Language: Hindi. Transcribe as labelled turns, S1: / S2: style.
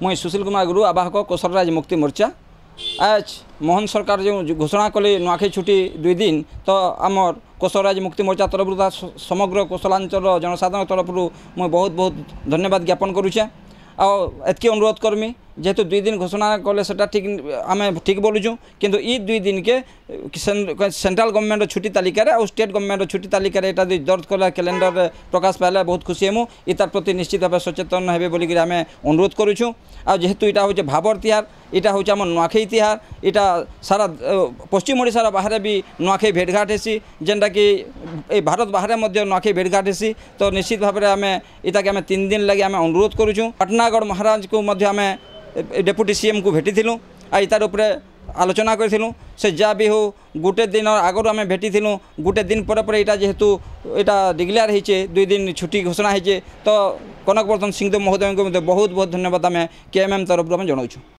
S1: मुई सुशील कुमार गुरु आवाहक कोसलराज मुक्ति मोर्चा। आज मोहन सरकार जो घोषणा कले नुआखाई छुट्टी 2 दिन तो आमर कोसलराज मुक्ति मोर्चा तरफ समग्र कोसलांचल जनसाधारण तरफ मुझे बहुत बहुत धन्यवाद ज्ञापन करुचे। आतकी अनुरोध करमी जेहेतु 2 दिन घोषणा कले सेटा ठीक आम ठीक बोलुचु किंतु ई 2 दिन के सेंट्रल गवर्नमेंट छुट्टी तालिकार और स्टेट गवर्नमेंट छुट्टी तालिकार यहाँ दर्ज कला कैलेंडर प्रकाश पाइला बहुत खुशी हेमु। इतार प्रति निश्चित भाव सचेतन हे बोलिक आम अनुरोध करुचु। आ जेहेतु यहाँ हूँ भाबर तिहार यहाँ हूँ आम नुआखाई तिहार यहाँ सारा पश्चिम ओडिशार बाहर भी नुआखाई भेटघाट हेसी जेनटा कि भारत बाहर नुआखाई भेटघाट हेसी। तो निश्चित भाव में आम इताके आम 3 दिन लगे आम अनुरोध करुचु। पाटनागढ़ महाराज को आम डेप्यूटी सीएम को भेटी आर उपरे आलोचना करूँ से जहाँ भी हो गोटे दिन आगु आम भेटी गोटे दिन पर यहाँ जेहेतु यहाँ डिक्लेयर होचे 2 दिन छुट्टी घोषणा होचे तो कनकवर्धन सिंहदेव महोदय को बहुत बहुत धन्यवाद आम केएमएम तरफ जनाऊँ।